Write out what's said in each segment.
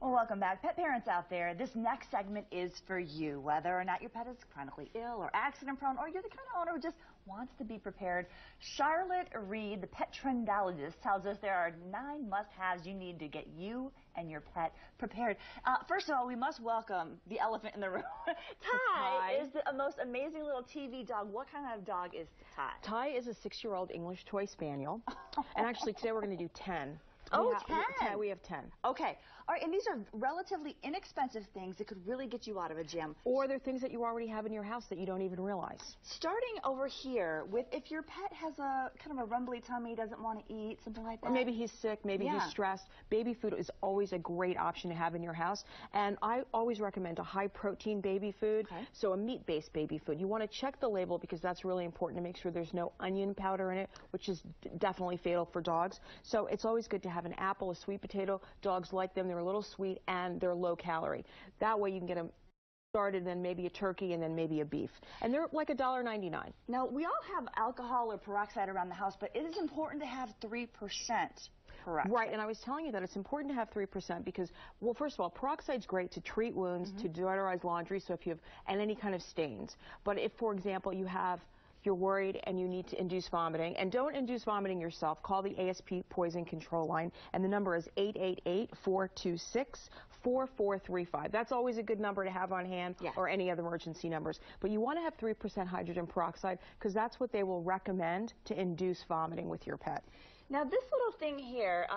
Well, welcome back. Pet parents out there, this next segment is for you. Whether or not your pet is chronically ill or accident prone, or you're the kind of owner who just wants to be prepared, Charlotte Reed, the Petrendologist, tells us there are 9 must-haves you need to get you and your pet prepared. First of all, we must welcome the elephant in the room. Ty is the most amazing little TV dog. What kind of dog is Ty? Ty is a 6-year-old English toy spaniel. And actually, today we're going to do 10. Oh, 10? We have 10. Okay. All right, and these are relatively inexpensive things that could really get you out of a jam. Or they're things that you already have in your house that you don't even realize. Starting over here with if your pet has a kind of a rumbly tummy, doesn't want to eat, something like that. Or maybe he's sick, maybe he's stressed. Baby food is always a great option to have in your house. And I always recommend a high-protein baby food, so a meat-based baby food. You want to check the label because that's really important to make sure there's no onion powder in it, which is definitely fatal for dogs. So it's always good to have an apple, a sweet potato. Dogs like them. They're a little sweet and they're low calorie. That way you can get them started, then maybe a turkey and then maybe a beef. And they're like $1.99. Now, we all have alcohol or peroxide around the house, but it is important to have 3%. Correct. Right, and I was telling you that it's important to have 3% because, well, first of all, peroxide's great to treat wounds, to deodorize laundry, so if you have any kind of stains. But if, for example, you're worried and you need to induce vomiting, and don't induce vomiting yourself, call the ASP Poison Control Line, and the number is 888-426-4435. That's always a good number to have on hand, or any other emergency numbers. But you want to have 3% hydrogen peroxide because that's what they will recommend to induce vomiting with your pet. Now, this little thing here,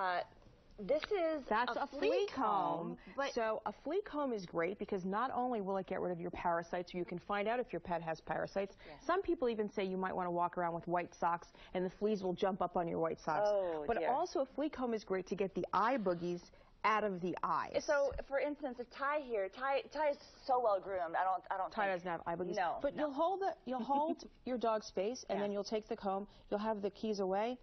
that's a flea comb. So a flea comb is great because not only will it get rid of your parasites, you can find out if your pet has parasites. Some people even say you might want to walk around with white socks and the fleas will jump up on your white socks. But also a flea comb is great to get the eye boogies out of the eyes. So, for instance, if Ty here, Ty is so well groomed. Ty doesn't have eye boogies. No. But you'll hold your dog's face, and then you'll take the comb. You'll have the keys away.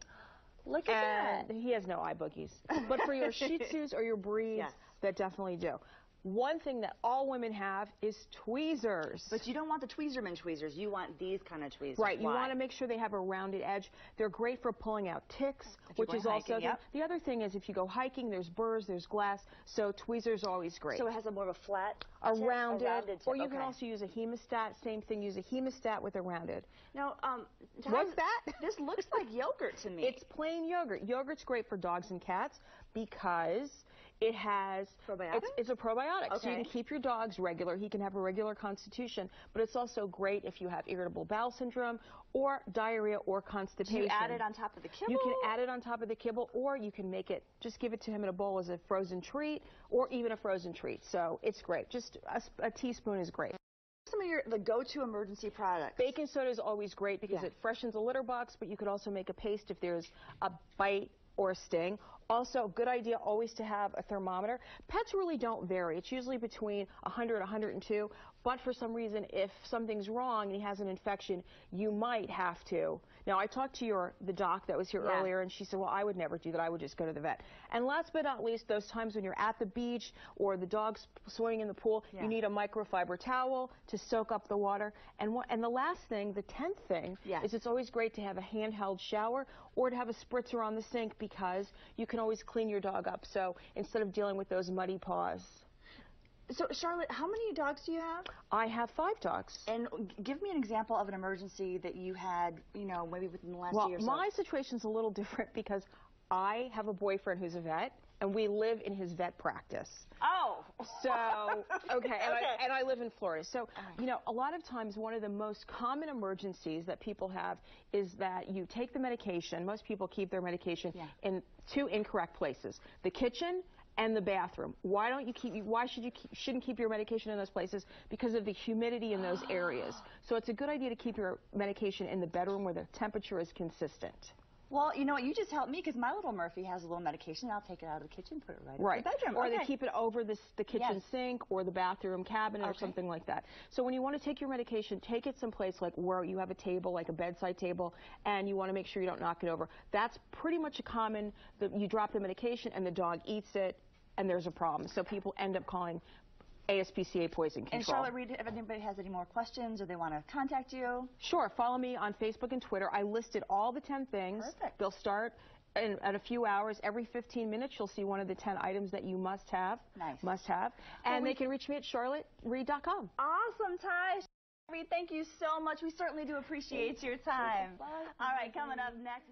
Look at that. He has no eye boogies. But for your Shih Tzus or your breeds, that definitely do. One thing that all women have is tweezers. But you don't want the tweezerman tweezers. You want these kind of tweezers. Right. You want to make sure they have a rounded edge. They're great for pulling out ticks, which is also the other thing is if you go hiking, there's burrs, there's glass, so tweezers are always great. So it has a more of a flat tip? Rounded tip. Or you can also use a hemostat. Same thing, use a hemostat with a rounded. Now, what's that? This looks like yogurt to me. It's plain yogurt. Yogurt's great for dogs and cats because it has it's a probiotic, so you can keep your dogs regular. He can have a regular constitution, but it's also great if you have irritable bowel syndrome or diarrhea or constipation. Do you add it on top of the kibble? You can add it on top of the kibble, or you can make it, just give it to him in a bowl as a frozen treat, or even a frozen treat. So it's great. Just a teaspoon is great. Some of the go-to emergency products. Baking soda is always great because it freshens a litter box, but you could also make a paste if there's a bite or a sting. Also, good idea always to have a thermometer. Pets really don't vary. It's usually between 100 and 102, but for some reason, if something's wrong and he has an infection, you might have to. Now, I talked to the doc that was here earlier, and she said, well, I would never do that. I would just go to the vet. And last but not least, those times when you're at the beach or the dog's swimming in the pool, you need a microfiber towel to soak up the water. And the last thing, the 10th thing, is it's always great to have a handheld shower or to have a spritzer on the sink because you can always clean your dog up. So instead of dealing with those muddy paws. So, Charlotte, how many dogs do you have? I have 5 dogs. And give me an example of an emergency that you had, maybe within the last year or so. Well, my situation's a little different because I have a boyfriend who's a vet, and we live in his vet practice. Oh! So, and I live in Florida. So, a lot of times one of the most common emergencies that people have is that you take the medication. Most people keep their medication in 2 incorrect places, the kitchen and the bathroom. Why shouldn't keep your medication in those places? Because of the humidity in those areas. So it's a good idea to keep your medication in the bedroom where the temperature is consistent. Well, you know what, you just helped me because my little Murphy has a little medication. I'll take it out of the kitchen, put it right in the bedroom. Or they keep it over the kitchen sink or the bathroom cabinet or something like that. So when you want to take your medication, take it someplace like where you have a table, like a bedside table, and you want to make sure you don't knock it over. That's pretty much a common, you drop the medication and the dog eats it and there's a problem. So people end up calling ASPCA Poison Control. And Charlotte Reed, if anybody has any more questions or they want to contact you? Sure. Follow me on Facebook and Twitter. I listed all the 10 things. Perfect. They'll start at a few hours, every 15 minutes, you'll see one of the 10 items that you must have. Nice. Must have. And they can reach me at charlottereed.com. Awesome, Ty. Reed, thank you so much. We certainly do appreciate your time. All right, coming up next.